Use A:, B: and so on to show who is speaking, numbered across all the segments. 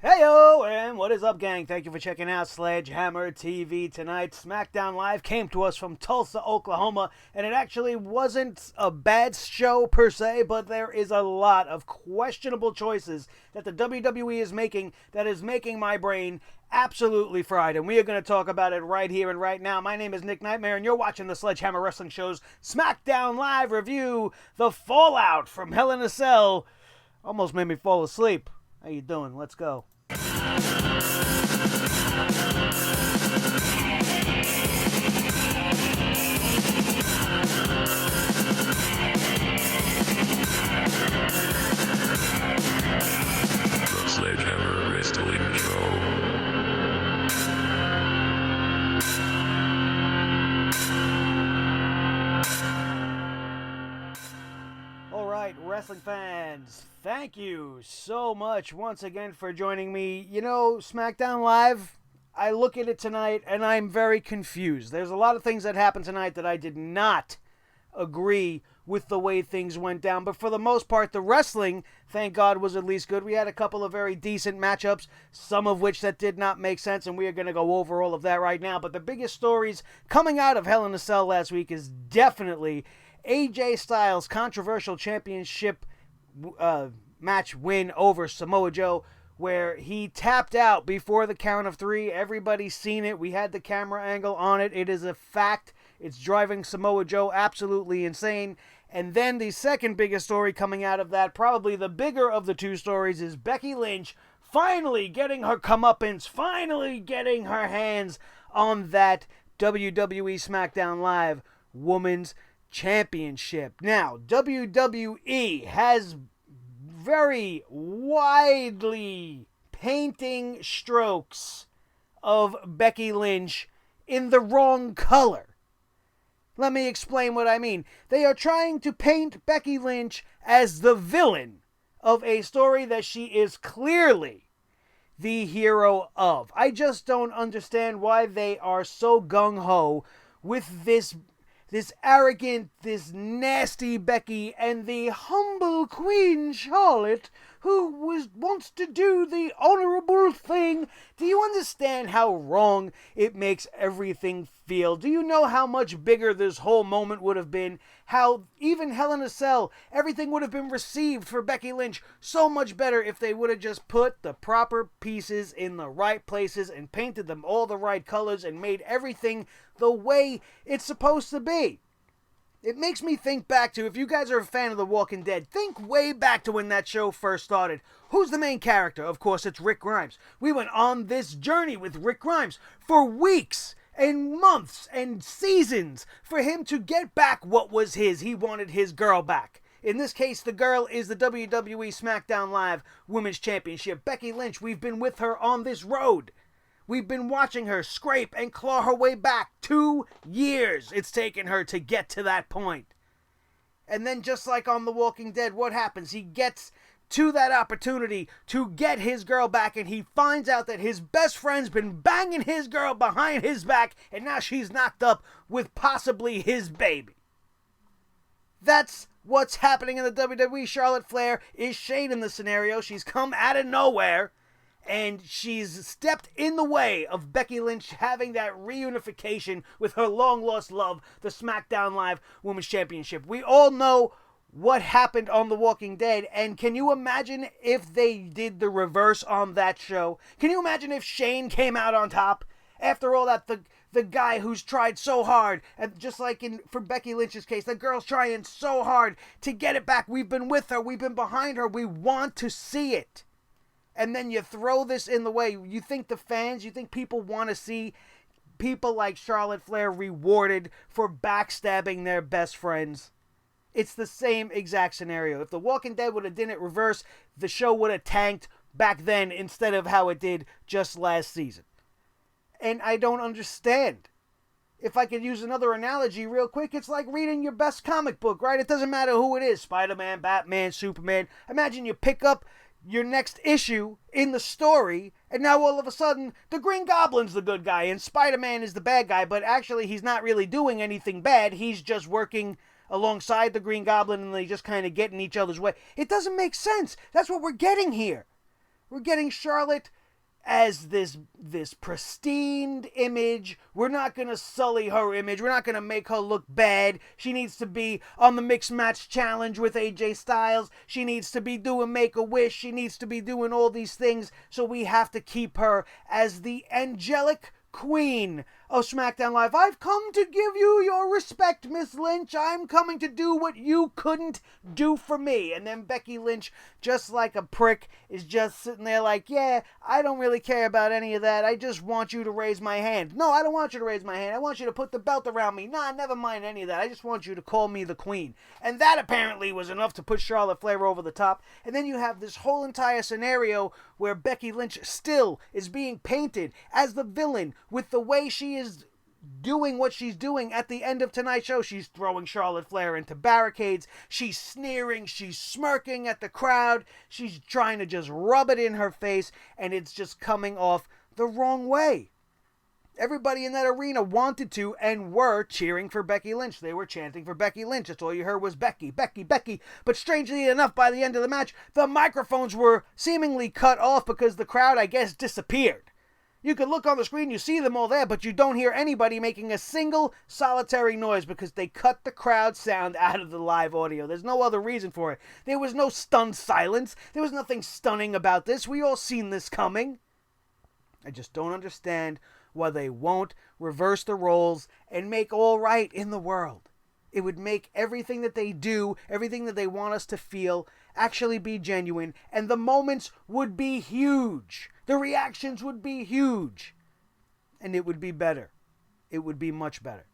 A: Heyo, and what is up, gang? Thank you for checking out Sledgehammer TV tonight. Smackdown Live came to us from Tulsa, Oklahoma, and it actually wasn't a bad show per se, but there is a lot of questionable choices that the WWE is making that is making my brain absolutely fried, and we are going to talk about it right here and right now. My name is Nick Nightmare, and you're watching the Sledgehammer Wrestling Show's Smackdown Live review, The Fallout from Hell in a Cell. Almost made me fall asleep. How you doing? Let's go.
B: The Sledgehammer Wrestling Show.
A: Alright, wrestling fans, thank you so much once again for joining me. You know, SmackDown Live, I look at it tonight and I'm very confused. There's a lot of things that happened tonight that I did not agree with the way things went down, but for the most part, the wrestling, thank God, was at least good. We had a couple of very decent matchups, some of which that did not make sense, and we are going to go over all of that right now. But the biggest stories coming out of Hell in a Cell last week is definitely AJ Styles' controversial championship match win over Samoa Joe, where he tapped out before the count of three. Everybody's seen it. We had the camera angle on it. It is a fact. It's driving Samoa Joe absolutely insane. And then the second biggest story coming out of that, probably the bigger of the two stories, is Becky Lynch finally getting her comeuppance, finally getting her hands on that WWE Smackdown Live Women's Championship. Now, WWE has very widely painting strokes of Becky Lynch in the wrong color. Let me explain what I mean. They are trying to paint Becky Lynch as the villain of a story that she is clearly the hero of. I just don't understand why they are so gung-ho with this arrogant, this nasty Becky and the humble Queen Charlotte who wants to do the honorable thing. Do you understand how wrong it makes everything feel? Do you know how much bigger this whole moment would have been? How even Hell in a Cell, everything would have been received for Becky Lynch so much better if they would have just put the proper pieces in the right places and painted them all the right colors and made everything the way it's supposed to be. It makes me think back to, if you guys are a fan of The Walking Dead, think way back to when that show first started. Who's the main character? Of course, it's Rick Grimes. We went on this journey with Rick Grimes for weeks and months and seasons for him to get back what was his. He wanted his girl back. In this case, the girl is the WWE Smackdown Live Women's Championship. Becky Lynch, we've been with her on this road. We've been watching her scrape and claw her way back. 2 years it's taken her to get to that point. And then just like on The Walking Dead, what happens? He gets to that opportunity to get his girl back, and he finds out that his best friend's been banging his girl behind his back, and now she's knocked up with possibly his baby. That's what's happening in the WWE. Charlotte Flair is Shane in the scenario. She's come out of nowhere, and she's stepped in the way of Becky Lynch having that reunification with her long-lost love, the SmackDown Live Women's Championship. We all know what happened on The Walking Dead, and can you imagine if they did the reverse on that show? Can you imagine if Shane came out on top? After all that, the guy who's tried so hard, and just like for Becky Lynch's case, the girl's trying so hard to get it back. We've been with her. We've been behind her. We want to see it. And then you throw this in the way. You think the fans, you think people want to see people like Charlotte Flair rewarded for backstabbing their best friends? It's the same exact scenario. If The Walking Dead would have done it reverse, the show would have tanked back then instead of how it did just last season. And I don't understand. If I could use another analogy real quick, it's like reading your best comic book, right? It doesn't matter who it is. Spider-Man, Batman, Superman. Imagine you pick up your next issue in the story, and now all of a sudden, the Green Goblin's the good guy, and Spider-Man is the bad guy, but actually he's not really doing anything bad. He's just working alongside the Green Goblin, and they just kind of get in each other's way. It doesn't make sense. That's what we're getting here. We're getting Charlotte as this pristine image. We're not going to sully her image. We're not going to make her look bad. She needs to be on the Mixed Match Challenge with AJ Styles. She needs to be doing Make-A-Wish. She needs to be doing all these things. So we have to keep her as the angelic queen of SmackDown Live. I've come to give you your respect, Miss Lynch. I'm coming to do what you couldn't do for me. And then Becky Lynch, just like a prick, is just sitting there like, yeah, I don't really care about any of that. I just want you to raise my hand. No, I don't want you to raise my hand. I want you to put the belt around me. Nah, never mind any of that. I just want you to call me the queen. And that apparently was enough to put Charlotte Flair over the top. And then you have this whole entire scenario where Becky Lynch still is being painted as the villain with the way she is doing what she's doing at the end of tonight's show. She's throwing Charlotte Flair into barricades. She's sneering. She's smirking at the crowd. She's trying to just rub it in her face, and it's just coming off the wrong way. Everybody in that arena wanted to and were cheering for Becky Lynch. They were chanting for Becky Lynch. That's all you heard was Becky, Becky, Becky. But strangely enough, by the end of the match, the microphones were seemingly cut off because the crowd, I guess, disappeared. You can look on the screen, you see them all there, but you don't hear anybody making a single solitary noise because they cut the crowd sound out of the live audio. There's no other reason for it. There was no stunned silence. There was nothing stunning about this. We all seen this coming. I just don't understand why they won't reverse the roles and make all right in the world. It would make everything that they do, everything that they want us to feel, actually be genuine, and the moments would be huge. The reactions would be huge. And it would be better. It would be much better.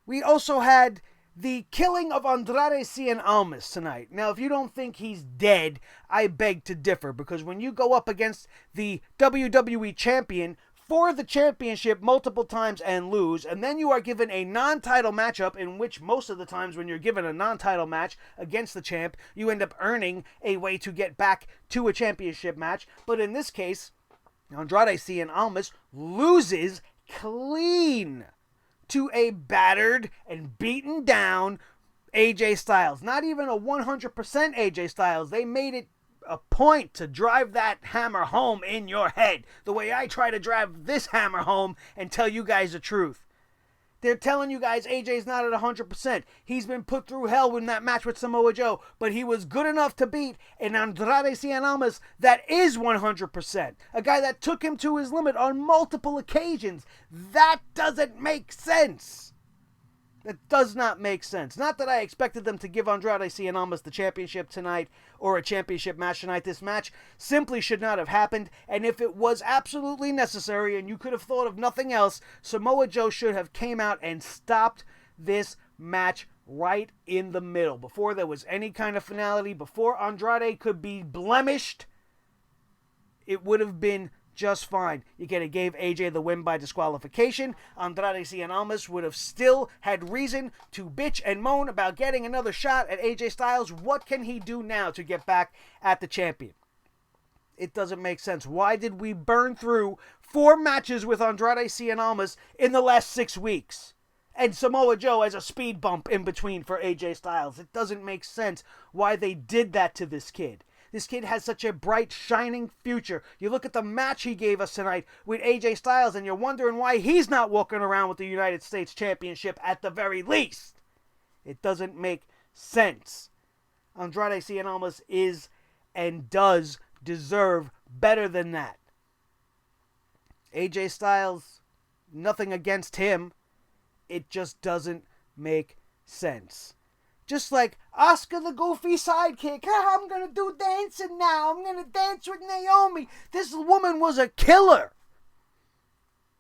A: We also had the killing of Andrade Cien Almas tonight. Now, if you don't think he's dead, I beg to differ, because when you go up against the WWE Champion for the championship multiple times and lose, and then you are given a non-title matchup in which most of the times when you're given a non-title match against the champ, you end up earning a way to get back to a championship match. But in this case, Andrade Cien Almas loses clean to a battered and beaten down AJ Styles. Not even a 100% AJ Styles. They made it a point to drive that hammer home in your head, the way I try to drive this hammer home and tell you guys the truth. They're telling you guys AJ's not at 100%. He's been put through hell in that match with Samoa Joe, but he was good enough to beat an Andrade Cien Almas that is 100%. A guy that took him to his limit on multiple occasions. That doesn't make sense. That does not make sense. Not that I expected them to give Andrade Cien Almas the championship tonight or a championship match tonight. This match simply should not have happened. And if it was absolutely necessary and you could have thought of nothing else, Samoa Joe should have came out and stopped this match right in the middle. Before there was any kind of finality, before Andrade could be blemished, it would have been just fine. You could have gave AJ the win by disqualification. Andrade Cien Almas would have still had reason to bitch and moan about getting another shot at AJ Styles. What can he do now to get back at the champion? It doesn't make sense. Why did we burn through 4 matches with Andrade Cien Almas in the last 6 weeks? And Samoa Joe as a speed bump in between for AJ Styles. It doesn't make sense why they did that to this kid. This kid has such a bright, shining future. You look at the match he gave us tonight with AJ Styles, and you're wondering why he's not walking around with the United States Championship at the very least. It doesn't make sense. Andrade Cien Almas is and does deserve better than that. AJ Styles, nothing against him. It just doesn't make sense. Just like Asuka the goofy sidekick. I'm going to do dancing now. I'm going to dance with Naomi. This woman was a killer.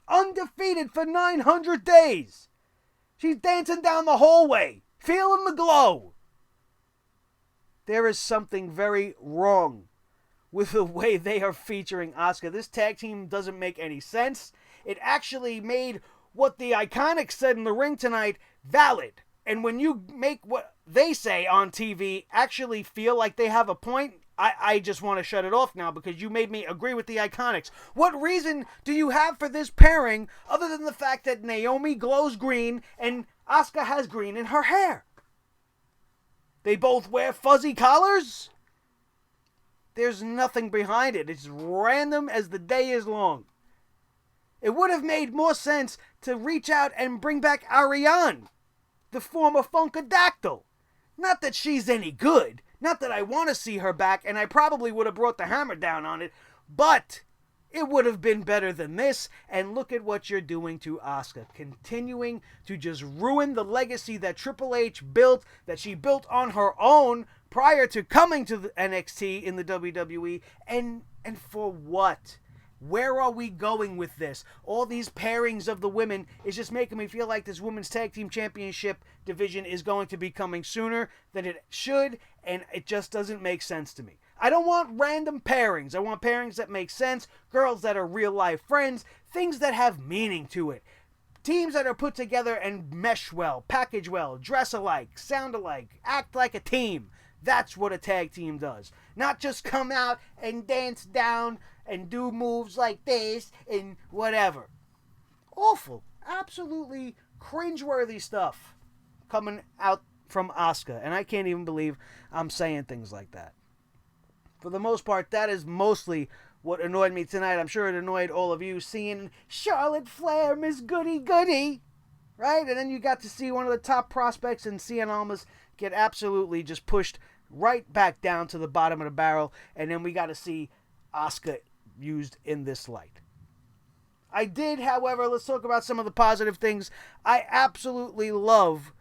A: Undefeated for 900 days. She's dancing down the hallway, feeling the glow. There is something very wrong with the way they are featuring Asuka. This tag team doesn't make any sense. It actually made what the Iconics said in the ring tonight valid. And when you make what they say on TV actually feel like they have a point, I just want to shut it off now because you made me agree with the Iconics. What reason do you have for this pairing other than the fact that Naomi glows green and Asuka has green in her hair? They both wear fuzzy collars? There's nothing behind it. It's random as the day is long. It would have made more sense to reach out and bring back Ariane, the former Funkadactyl. Not that she's any good. Not that I want to see her back, and I probably would have brought the hammer down on it, but it would have been better than this, and look at what you're doing to Asuka. Continuing to just ruin the legacy that Triple H built, that she built on her own prior to coming to the NXT in the WWE, and for what? Where are we going with this? All these pairings of the women is just making me feel like this Women's Tag Team Championship division is going to be coming sooner than it should, and it just doesn't make sense to me. I don't want random pairings. I want pairings that make sense, girls that are real-life friends, things that have meaning to it. Teams that are put together and mesh well, package well, dress alike, sound alike, act like a team. That's what a tag team does. Not just come out and dance down and do moves like this and whatever. Awful. Absolutely cringeworthy stuff coming out from Asuka. And I can't even believe I'm saying things like that. For the most part, that is mostly what annoyed me tonight. I'm sure it annoyed all of you seeing Charlotte Flair, Miss Goody Goody. Right? And then you got to see one of the top prospects in Almas get absolutely just pushed right back down to the bottom of the barrel. And then we got to see Asuka used in this light. I did, however, let's talk about some of the positive things. I absolutely love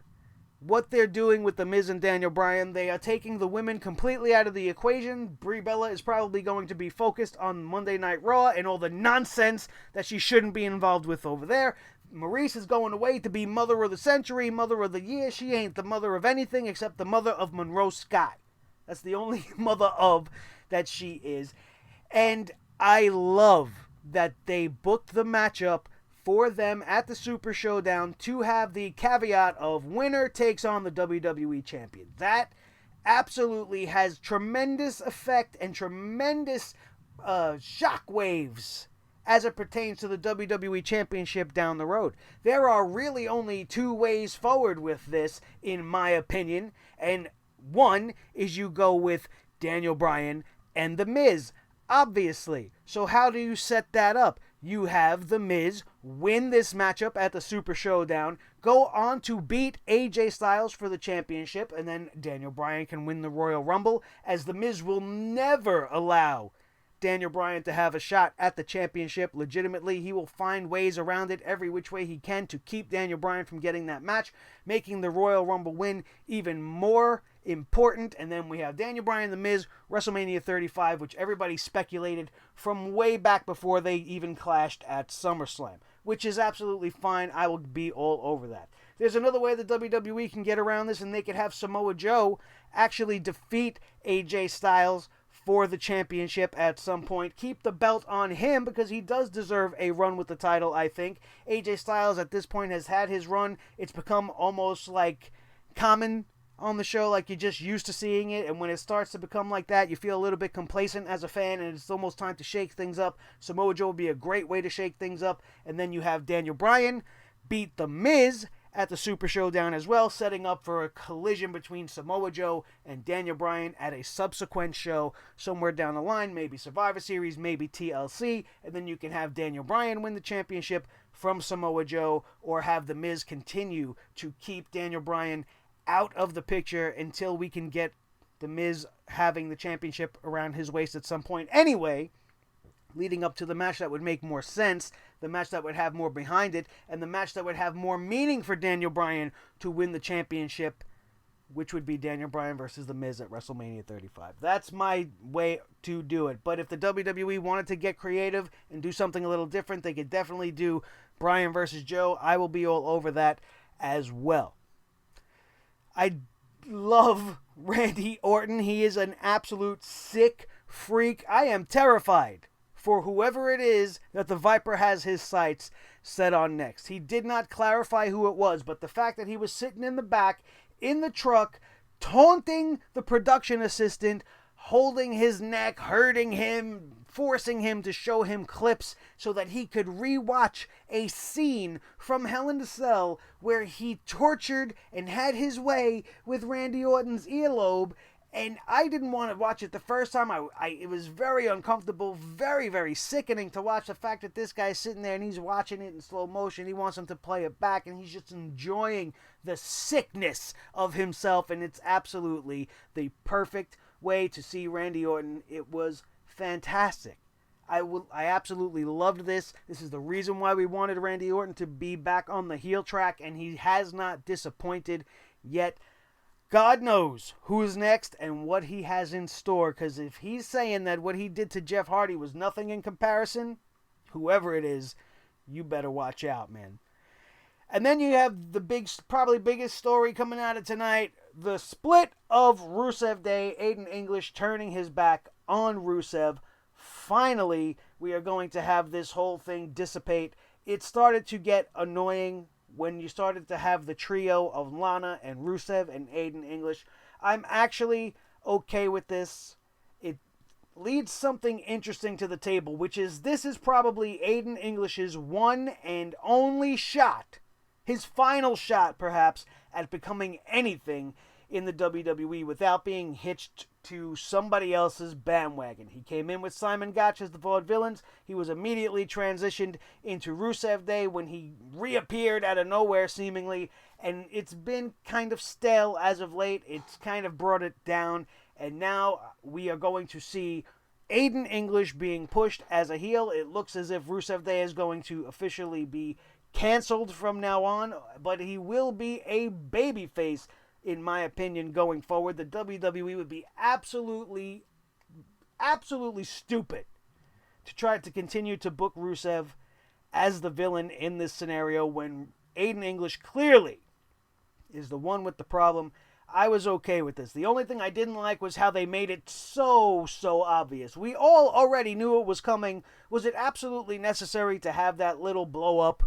A: what they're doing with The Miz and Daniel Bryan. They are taking the women completely out of the equation. Brie Bella is probably going to be focused on Monday Night Raw and all the nonsense that she shouldn't be involved with over there. Maurice is going away to be Mother of the Century, Mother of the Year. She ain't the mother of anything except the mother of Monroe Scott. That's the only mother of that she is. And I love that they booked the matchup for them at the Super Showdown to have the caveat of winner takes on the WWE Champion. That absolutely has tremendous effect and tremendous shockwaves as it pertains to the WWE Championship down the road. There are really only two ways forward with this, in my opinion, and one is you go with Daniel Bryan and The Miz, obviously. So how do you set that up? You have The Miz win this matchup at the Super Showdown, go on to beat AJ Styles for the championship, and then Daniel Bryan can win the Royal Rumble, as The Miz will never allow Daniel Bryan to have a shot at the championship legitimately. He will find ways around it every which way he can to keep Daniel Bryan from getting that match, making the Royal Rumble win even more important. And then we have Daniel Bryan, The Miz, WrestleMania 35, which everybody speculated from way back before they even clashed at SummerSlam, which is absolutely fine. I will be all over that. There's another way the WWE can get around this, and they could have Samoa Joe actually defeat AJ Styles for the championship at some point. Keep the belt on him because he does deserve a run with the title, I think. AJ Styles at this point has had his run. It's become almost like common on the show, like you're just used to seeing it, and when it starts to become like that, you feel a little bit complacent as a fan, and it's almost time to shake things up. Samoa Joe would be a great way to shake things up, and then you have Daniel Bryan beat The Miz at the Super Showdown as well, setting up for a collision between Samoa Joe and Daniel Bryan at a subsequent show somewhere down the line, maybe Survivor Series, maybe TLC, and then you can have Daniel Bryan win the championship from Samoa Joe, or have The Miz continue to keep Daniel Bryan out of the picture until we can get The Miz having the championship around his waist at some point anyway, leading up to the match that would make more sense, the match that would have more behind it, and the match that would have more meaning for Daniel Bryan to win the championship, which would be Daniel Bryan versus The Miz at WrestleMania 35. That's my way to do it. But if the WWE wanted to get creative and do something a little different, they could definitely do Bryan versus Joe. I will be all over that as well. I love Randy Orton. He is an absolute sick freak. I am terrified for whoever it is that the Viper has his sights set on next. He did not clarify who it was, but the fact that he was sitting in the back in the truck, taunting the production assistant, holding his neck, hurting him, forcing him to show him clips so that he could rewatch a scene from Hell in a Cell where he tortured and had his way with Randy Orton's earlobe, And I didn't want to watch it the first time. It was very uncomfortable, very, very sickening to watch the fact that this guy's sitting there and he's watching it in slow motion. He wants him to play it back, and he's just enjoying the sickness of himself. And it's absolutely the perfect way to see Randy Orton. It was fantastic. I absolutely loved this. This is the reason why we wanted Randy Orton to be back on the heel track, and he has not disappointed yet. God knows who's next and what he has in store, because if he's saying that what he did to Jeff Hardy was nothing in comparison, whoever it is, you better watch out, man. And then you have the probably biggest story coming out of tonight, the split of Rusev Day, Aiden English turning his back on Rusev. Finally, we are going to have this whole thing dissipate. It started to get annoying when you started to have the trio of Lana and Rusev and Aiden English. I'm actually okay with this. It leads something interesting to the table, which is this is probably Aiden English's one and only shot, his final shot perhaps, at becoming anything in the WWE without being hitched to somebody else's bandwagon. He came in with Simon Gotch as the Vaudevillains. He was immediately transitioned into Rusev Day when he reappeared out of nowhere seemingly, and it's been kind of stale as of late. It's kind of brought it down, and now we are going to see Aiden English being pushed as a heel. It looks as if Rusev Day is going to officially be canceled from now on, but he will be a babyface, in my opinion, going forward. The WWE would be absolutely stupid to try to continue to book Rusev as the villain in this scenario when Aiden English clearly is the one with the problem. I was okay with this. The only thing I didn't like was how they made it so obvious. We all already knew it was coming. Was it absolutely necessary to have that little blow up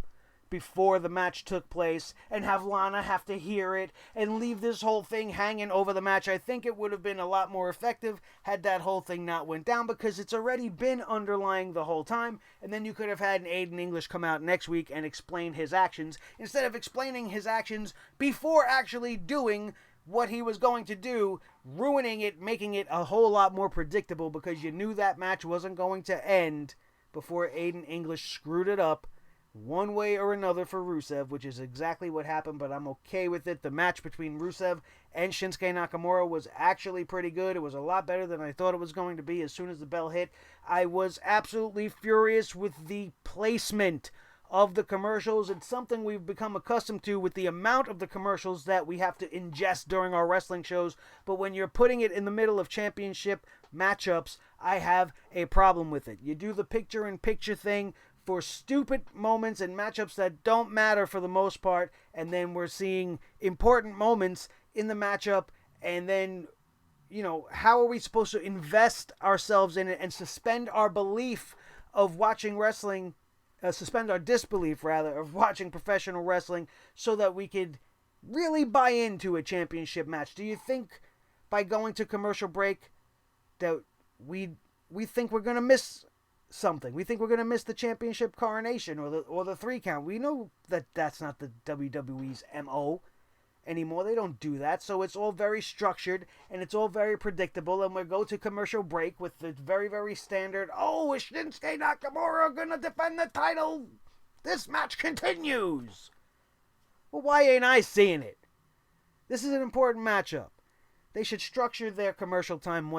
A: before the match took place and have Lana have to hear it and leave this whole thing hanging over the match? I think it would have been a lot more effective had that whole thing not went down, because it's already been underlying the whole time, and then you could have had an Aiden English come out next week and explain his actions instead of explaining his actions before actually doing what he was going to do, ruining it, making it a whole lot more predictable, because you knew that match wasn't going to end before Aiden English screwed it up one way or another for Rusev, which is exactly what happened, but I'm okay with it. The match between Rusev and Shinsuke Nakamura was actually pretty good. It was a lot better than I thought it was going to be as soon as the bell hit. I was absolutely furious with the placement of the commercials. It's something we've become accustomed to with the amount of the commercials that we have to ingest during our wrestling shows, but when you're putting it in the middle of championship matchups, I have a problem with it. You do the picture-in-picture thing for stupid moments and matchups that don't matter for the most part, and then we're seeing important moments in the matchup, and then, you know, how are we supposed to invest ourselves in it and suspend our belief of watching wrestling, suspend our disbelief, rather, of watching professional wrestling so that we could really buy into a championship match? Do you think by going to commercial break that we think we're going to miss something? We think we're going to miss the championship coronation or the 3 count. We know that that's not the WWE's MO anymore. They don't do that. So it's all very structured and it's all very predictable, and we go to commercial break with the very, very standard, oh, is Shinsuke Nakamura going to defend the title? This match continues. Well, why ain't I seeing it? This is an important matchup. They should structure their commercial time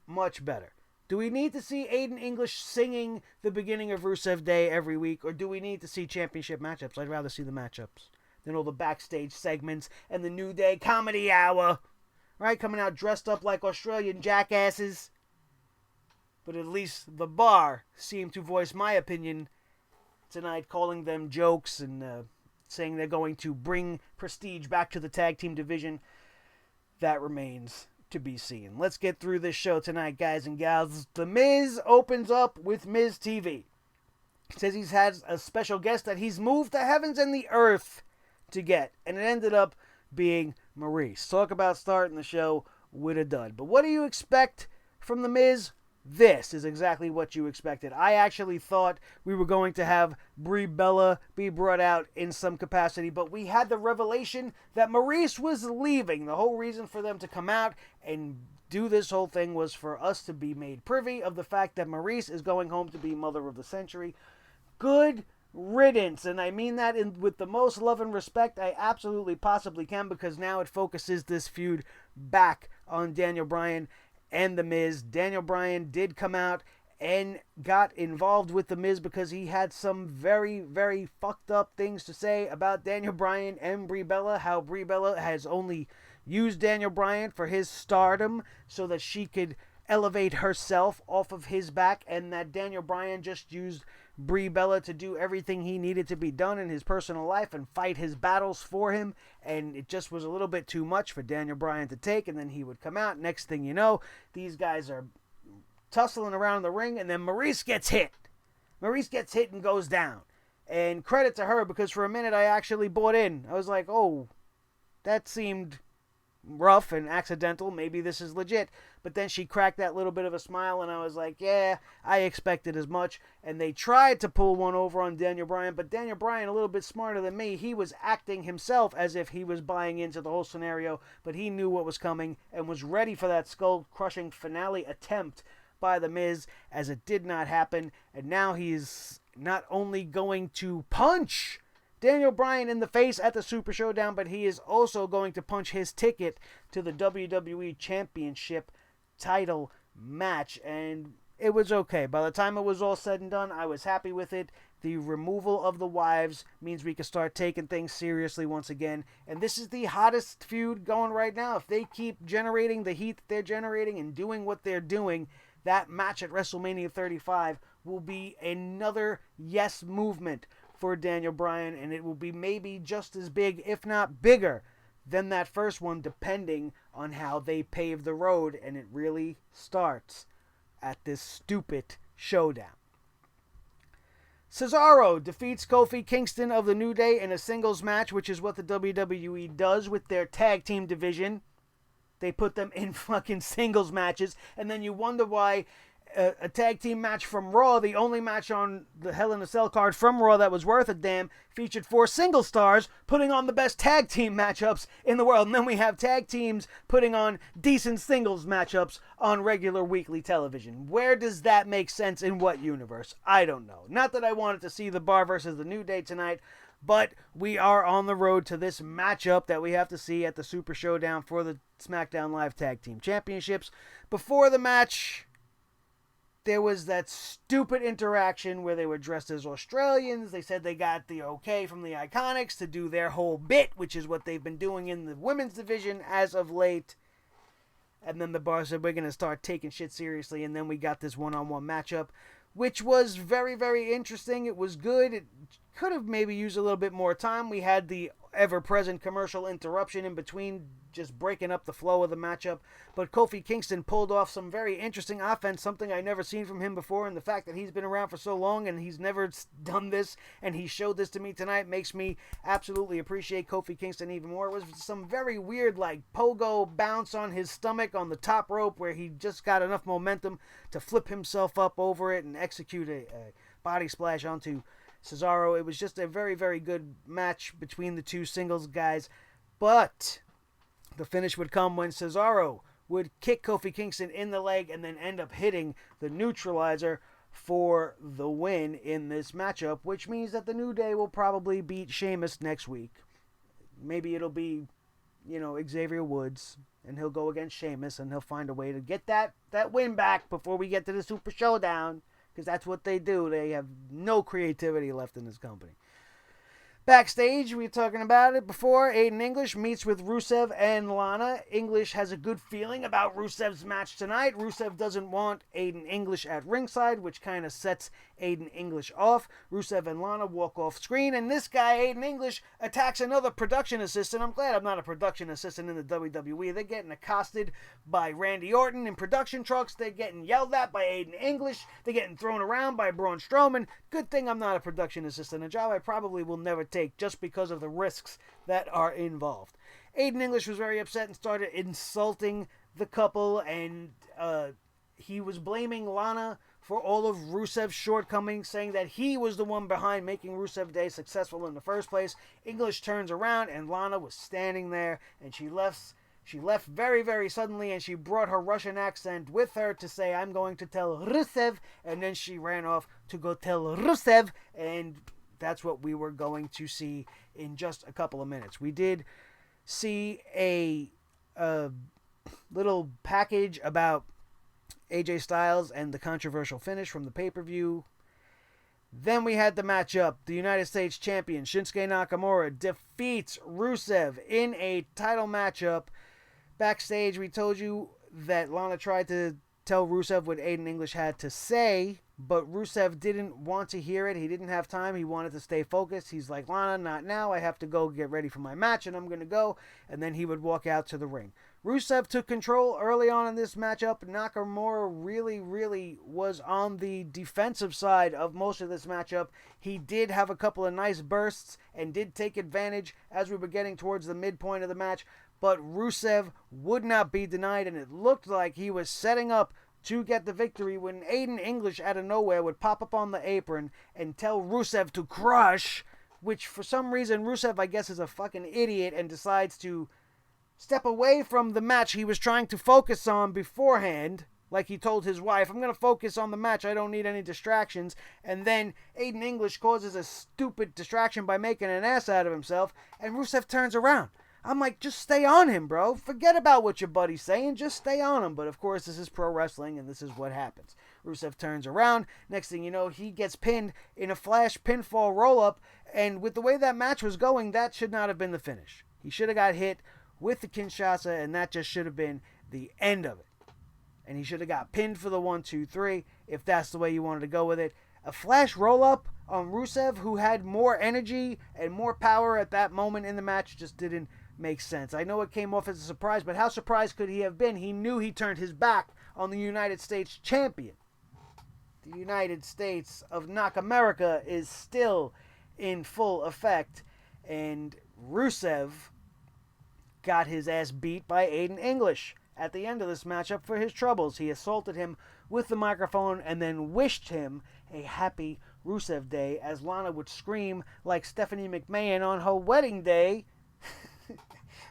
A: much better. Do we need to see Aiden English singing the beginning of Rusev Day every week, or do we need to see championship matchups? I'd rather see the matchups than all the backstage segments and the New Day Comedy Hour, right? Coming out dressed up like Australian jackasses. But at least the Bar seemed to voice my opinion tonight, calling them jokes and saying they're going to bring prestige back to the tag team division. That remains to be seen. Let's get through this show tonight, guys and gals. The Miz opens up with Miz TV. He says he's had a special guest that he's moved the heavens and the earth to get, and it ended up being Maurice. Talk about starting the show with a dud. But what do you expect from The Miz? This is exactly what you expected. I actually thought we were going to have Brie Bella be brought out in some capacity, but we had the revelation that Maurice was leaving. The whole reason for them to come out and do this whole thing was for us to be made privy of the fact that Maurice is going home to be Mother of the Century. Good riddance, and I mean that with the most love and respect I absolutely possibly can, because now it focuses this feud back on Daniel Bryan and The Miz. Daniel Bryan did come out and got involved with The Miz because he had some very, very fucked up things to say about Daniel Bryan and Brie Bella, how Brie Bella has only used Daniel Bryan for his stardom so that she could elevate herself off of his back, and that Daniel Bryan just used Brie Bella to do everything he needed to be done in his personal life and fight his battles for him, and it just was a little bit too much for Daniel Bryan to take. And then he would come out, next thing you know, these guys are tussling around the ring, and then Maurice gets hit. Maurice gets hit and goes down. And credit to her, because for a minute I actually bought in. I was like, oh, that seemed rough and accidental. Maybe this is legit. But then she cracked that little bit of a smile, and I was like, yeah, I expected as much. And they tried to pull one over on Daniel Bryan, but Daniel Bryan, a little bit smarter than me, he was acting himself as if he was buying into the whole scenario, but he knew what was coming and was ready for that skull-crushing finale attempt by The Miz, as it did not happen. And now he's not only going to punch Daniel Bryan in the face at the Super Showdown, but he is also going to punch his ticket to the WWE Championship title match. And it was okay. By the time it was all said and done, I was happy with it. The removal of the wives means we can start taking things seriously once again. And this is the hottest feud going right now. If they keep generating the heat that they're generating and doing what they're doing, that match at WrestleMania 35 will be another yes movement for Daniel Bryan, and it will be maybe just as big, if not bigger, than that first one, depending on how they pave the road. And it really starts at this stupid showdown. Cesaro defeats Kofi Kingston of the New Day in a singles match, which is what the WWE does with their tag team division. They put them in fucking singles matches, and then you wonder why a tag team match from Raw, the only match on the Hell in a Cell card from Raw that was worth a damn, featured 4 single stars putting on the best tag team matchups in the world. And then we have tag teams putting on decent singles matchups on regular weekly television. Where does that make sense? In what universe? I don't know. Not that I wanted to see the Bar versus the New Day tonight, but we are on the road to this matchup that we have to see at the Super Showdown for the SmackDown Live Tag Team Championships. Before the match, there was that stupid interaction where they were dressed as Australians. They said they got the okay from the Iconics to do their whole bit, which is what they've been doing in the women's division as of late. And then the Bar said, we're going to start taking shit seriously. And then we got this one-on-one matchup, which was very, very interesting. It was good. It could have maybe used a little bit more time. We had the ever-present commercial interruption in between, just breaking up the flow of the matchup. But Kofi Kingston pulled off some very interesting offense, something I've never seen from him before, and the fact that he's been around for so long and he's never done this, and he showed this to me tonight, makes me absolutely appreciate Kofi Kingston even more. It was some very weird, like, pogo bounce on his stomach on the top rope where he just got enough momentum to flip himself up over it and execute a body splash onto Cesaro. It was just a very, very good match between the two singles guys, but the finish would come when Cesaro would kick Kofi Kingston in the leg and then end up hitting the neutralizer for the win in this matchup, which means that the New Day will probably beat Sheamus next week. Maybe it'll be, Xavier Woods, and he'll go against Sheamus, and he'll find a way to get that win back before we get to the Super Showdown, because that's what they do. They have no creativity left in this company. Backstage, we were talking about it before, Aiden English meets with Rusev and Lana. English has a good feeling about Rusev's match tonight. Rusev doesn't want Aiden English at ringside, which kind of sets Aiden English off. Rusev and Lana walk off screen, and this guy, Aiden English, attacks another production assistant. I'm glad I'm not a production assistant in the WWE. They're getting accosted by Randy Orton in production trucks. They're getting yelled at by Aiden English. They're getting thrown around by Braun Strowman. Good thing I'm not a production assistant, a job I probably will never take just because of the risks that are involved. Aiden English was very upset and started insulting the couple, and he was blaming Lana for all of Rusev's shortcomings, saying that he was the one behind making Rusev Day successful in the first place. English turns around, and Lana was standing there, and she lets She left very, very suddenly, and she brought her Russian accent with her to say, I'm going to tell Rusev, and then she ran off to go tell Rusev, and that's what we were going to see in just a couple of minutes. We did see a little package about AJ Styles and the controversial finish from the pay-per-view. Then we had the matchup. The United States champion Shinsuke Nakamura defeats Rusev in a title matchup. Backstage, we told you that Lana tried to tell Rusev what Aiden English had to say, but Rusev didn't want to hear it. He didn't have time. He wanted to stay focused. He's like, Lana, not now. I have to go get ready for my match, and I'm going to go. And then he would walk out to the ring. Rusev took control early on in this matchup. Nakamura really was on the defensive side of most of this matchup. He did have a couple of nice bursts and did take advantage as we were getting towards the midpoint of the match. But Rusev would not be denied, and it looked like he was setting up to get the victory when Aiden English out of nowhere would pop up on the apron and tell Rusev to crush, which for some reason Rusev, I guess, is a fucking idiot and decides to step away from the match he was trying to focus on beforehand, like he told his wife, I'm going to focus on the match, I don't need any distractions. And then Aiden English causes a stupid distraction by making an ass out of himself, and Rusev turns around. I'm like, just stay on him, bro. Forget about what your buddy's saying. Just stay on him. But, of course, this is pro wrestling, and this is what happens. Rusev turns around. Next thing you know, he gets pinned in a flash pinfall roll-up. And with the way that match was going, that should not have been the finish. He should have got hit with the Kinshasa, and that just should have been the end of it. And he should have got pinned for the 1, 2, 3, if that's the way you wanted to go with it. A flash roll-up on Rusev, who had more energy and more power at that moment in the match, just didn't make sense. I know it came off as a surprise, but how surprised could he have been? He knew he turned his back on the United States champion. The United States of Nakamura is still in full effect, and Rusev got his ass beat by Aiden English at the end of this matchup for his troubles. He assaulted him with the microphone and then wished him a happy Rusev Day as Lana would scream like Stephanie McMahon on her wedding day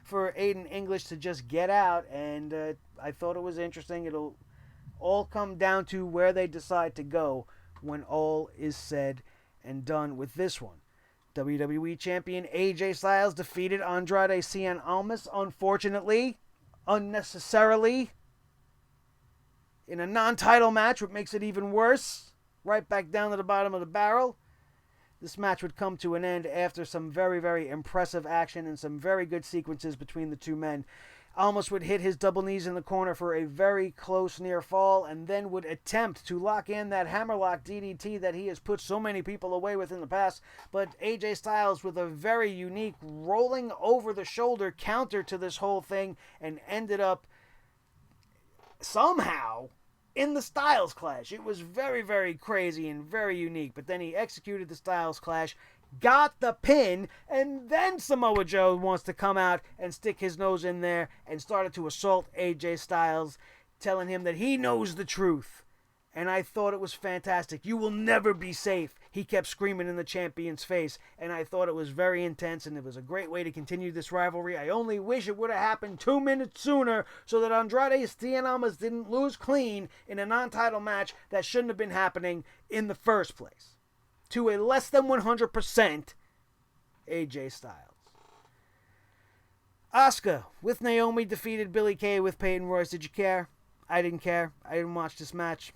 A: for Aiden English to just get out, and I thought it was interesting. It'll all come down to where they decide to go when all is said and done with this one. WWE Champion AJ Styles defeated Andrade Cien Almas, unfortunately, unnecessarily, in a non-title match, which makes it even worse. Right back down to the bottom of the barrel. This match would come to an end after some very, very impressive action and some very good sequences between the two men. Almas would hit his double knees in the corner for a very close near fall and then would attempt to lock in that hammerlock DDT that he has put so many people away with in the past. But AJ Styles with a very unique rolling over the shoulder counter to this whole thing and ended up somehow in the Styles Clash. It was very, very crazy and very unique. But then he executed the Styles Clash, got the pin, and then Samoa Joe wants to come out and stick his nose in there and started to assault AJ Styles, telling him that he knows the truth. And I thought it was fantastic. You will never be safe, he kept screaming in the champion's face. And I thought it was very intense, and it was a great way to continue this rivalry. I only wish it would have happened 2 minutes sooner so that Andrade Cien Almas didn't lose clean in a non-title match that shouldn't have been happening in the first place. To a less than 100% AJ Styles. Asuka with Naomi defeated Billie Kay with Peyton Royce. Did you care? I didn't care. I didn't watch this match.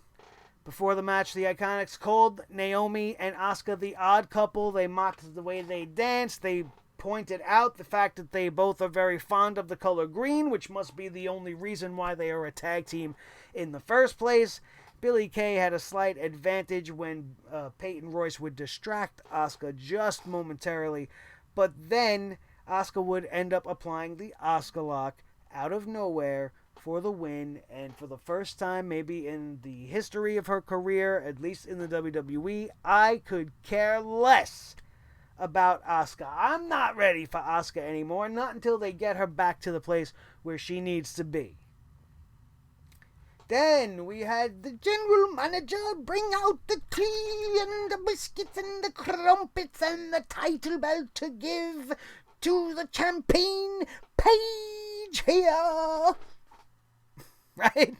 A: Before the match, the Iconics called Naomi and Asuka the odd couple. They mocked the way they danced. They pointed out the fact that they both are very fond of the color green, which must be the only reason why they are a tag team in the first place. Billie Kay had a slight advantage when Peyton Royce would distract Asuka just momentarily, but then Asuka would end up applying the Asuka lock out of nowhere for the win, and for the first time maybe in the history of her career, at least in the WWE, I could care less about Asuka. I'm not ready for Asuka anymore, not until they get her back to the place where she needs to be. Then we had the general manager bring out the tea and the biscuits and the crumpets and the title belt to give to the champion, Paige Paige here! Right?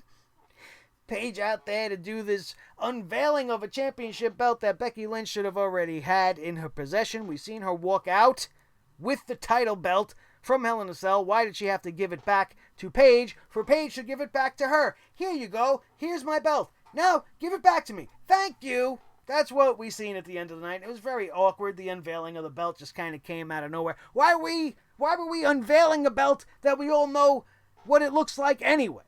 A: Paige out there to do this unveiling of a championship belt that Becky Lynch should have already had in her possession. We've seen her walk out with the title belt from Hell in a Cell. Why did she have to give it back to Paige? For Paige to give it back to her. Here you go. Here's my belt. Now, give it back to me. Thank you. That's what we seen at the end of the night. It was very awkward. The unveiling of the belt just kind of came out of nowhere. Why were we unveiling a belt that we all know what it looks like anyway?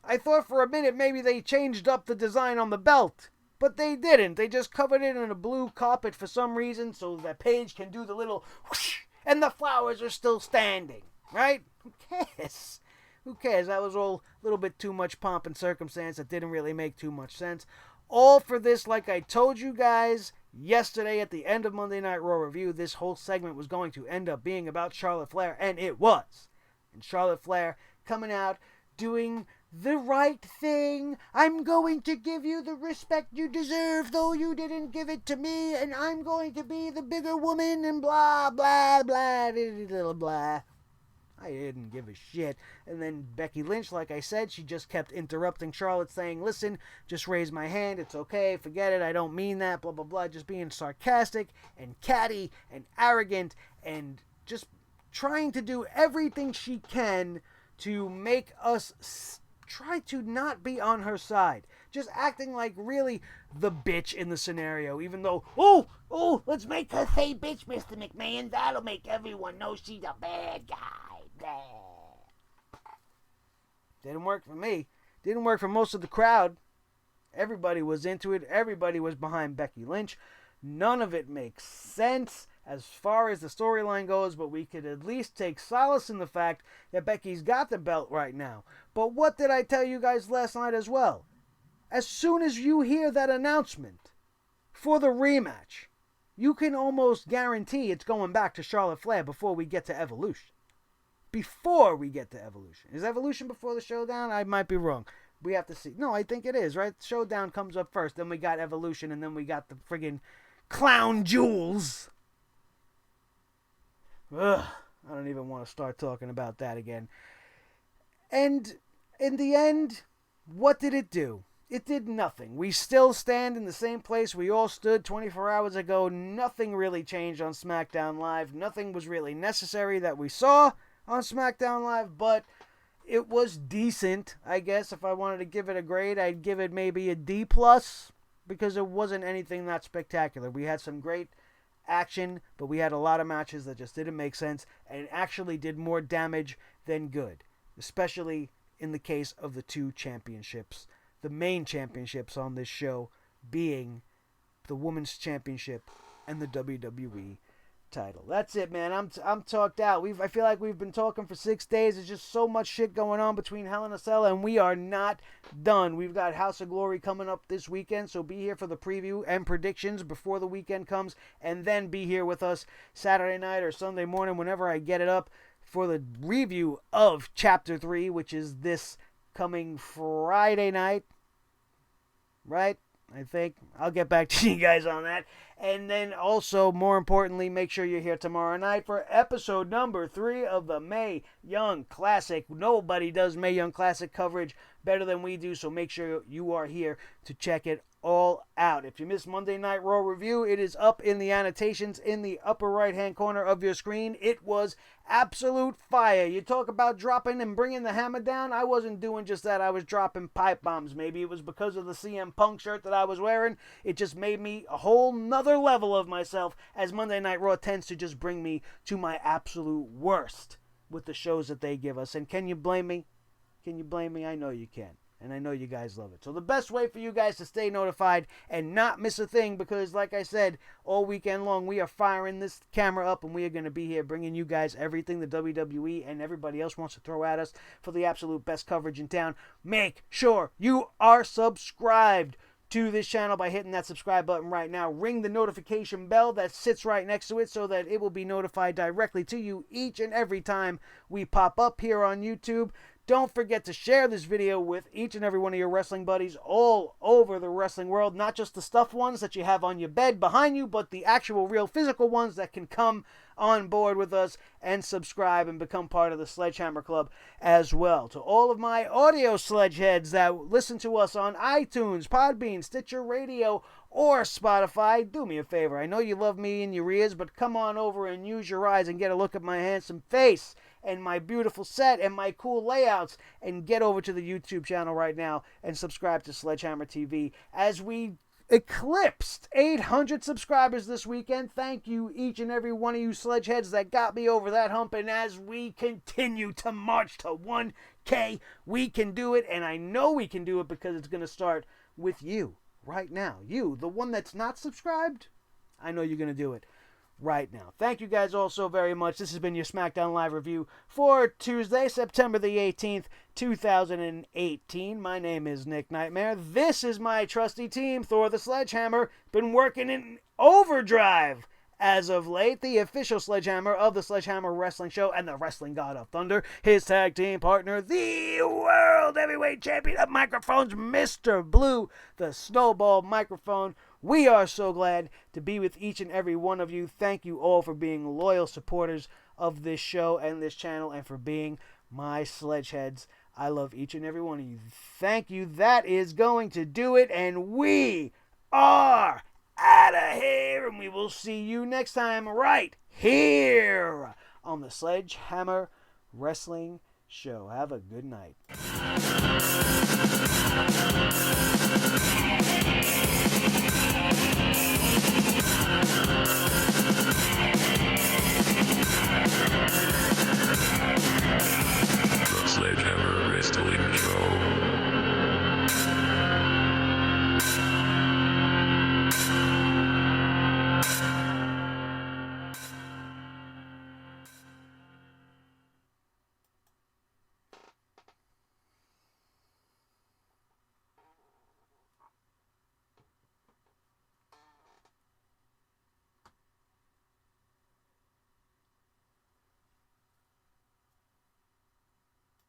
A: I thought for a minute maybe they changed up the design on the belt, but they didn't. They just covered it in a blue carpet for some reason so that Paige can do the little whoosh, and the flowers are still standing, right? Who cares? Who cares? That was all a little bit too much pomp and circumstance. That didn't really make too much sense. All for this, like I told you guys yesterday at the end of Monday Night Raw Review, this whole segment was going to end up being about Charlotte Flair, and it was. And Charlotte Flair coming out, doing the right thing. I'm going to give you the respect you deserve, though you didn't give it to me, and I'm going to be the bigger woman, and blah, blah, blah, little blah. I didn't give a shit. And then Becky Lynch, like I said, she just kept interrupting Charlotte, saying, listen, just raise my hand, it's okay, forget it, I don't mean that, blah, blah, blah, just being sarcastic and catty and arrogant and just trying to do everything she can to make us try to not be on her side. Just acting like really the bitch in the scenario, even though, let's make her say bitch, Mr. McMahon. That'll make everyone know she's a bad guy. Didn't work for me. Didn't work for most of the crowd. Everybody was into it. Everybody was behind Becky Lynch. None of it makes sense as far as the storyline goes, but we could at least take solace in the fact that Becky's got the belt right now. But what did I tell you guys last night as well? As soon as you hear that announcement for the rematch, you can almost guarantee it's going back to Charlotte Flair before we get to Evolution. Before we get to Evolution. Is Evolution before the Showdown? I might be wrong. We have to see. No, I think it is, right? Showdown comes up first, then we got Evolution, and then we got the friggin' Clown Jewels. Ugh, I don't even want to start talking about that again. And in the end, what did it do? It did nothing. We still stand in the same place we all stood 24 hours ago. Nothing really changed on SmackDown Live. Nothing was really necessary that we saw on SmackDown Live, but it was decent, I guess. If I wanted to give it a grade, I'd give it maybe a D+, because it wasn't anything that spectacular. We had some great action, but we had a lot of matches that just didn't make sense and actually did more damage than good, especially in the case of the two championships, the main championships on this show being the Women's Championship and the WWE title. That's it, man. I'm talked out. I feel like we've been talking for 6 days. There's just so much shit going on between Hell in a Cell, and we are not done. We've got House of Glory coming up this weekend, so be here for the preview and predictions before the weekend comes, and then be here with us Saturday night or Sunday morning whenever I get it up for the review of Chapter 3, which is this coming Friday night, right? I think. I'll get back to you guys on that. And then also, more importantly, make sure you're here tomorrow night for episode number 3 of the Mae Young Classic. Nobody does Mae Young Classic coverage better than we do, so make sure you are here to check it all out. If you missed Monday Night Raw Review, it is up in the annotations in the upper right-hand corner of your screen. It was absolute fire. You talk about dropping and bringing the hammer down. I wasn't doing just that. I was dropping pipe bombs. Maybe it was because of the CM Punk shirt that I was wearing. It just made me a whole nother level of myself, as Monday Night Raw tends to just bring me to my absolute worst with the shows that they give us. And can you blame me? Can you blame me? I know you can. And I know you guys love it. So the best way for you guys to stay notified and not miss a thing, because like I said, all weekend long we are firing this camera up and we are going to be here bringing you guys everything the WWE and everybody else wants to throw at us for the absolute best coverage in town. Make sure you are subscribed to this channel by hitting that subscribe button right now. Ring the notification bell that sits right next to it so that it will be notified directly to you each and every time we pop up here on YouTube. Don't forget to share this video with each and every one of your wrestling buddies all over the wrestling world. Not just the stuffed ones that you have on your bed behind you, but the actual real physical ones that can come on board with us and subscribe and become part of the Sledgehammer Club as well. To all of my audio sledgeheads that listen to us on iTunes, Podbean, Stitcher Radio, or Spotify, do me a favor. I know you love me in your ears, but come on over and use your eyes and get a look at my handsome face and my beautiful set and my cool layouts, and get over to the YouTube channel right now and subscribe to Sledgehammer TV as we eclipsed 800 subscribers this weekend. Thank you, each and every one of you sledgeheads that got me over that hump, and as we continue to march to 1K, we can do it, and I know we can do it because it's going to start with you right now. You, the one that's not subscribed, I know you're going to do it right now. Thank you guys all so very much. This has been your SmackDown Live review for Tuesday, September the 18th, 2018. My name is Nick Nightmare. This is my trusty team, Thor the Sledgehammer. Been working in overdrive as of late. The official Sledgehammer of the Sledgehammer Wrestling Show and the Wrestling God of Thunder. His tag team partner, the World Heavyweight Champion of Microphones, Mr. Blue, the Snowball Microphone. We are so glad to be with each and every one of you. Thank you all for being loyal supporters of this show and this channel, and for being my sledgeheads. I love each and every one of you. Thank you. That is going to do it, and we are out of here, and we will see you next time right here on the Sledgehammer Wrestling Show. Have a good night.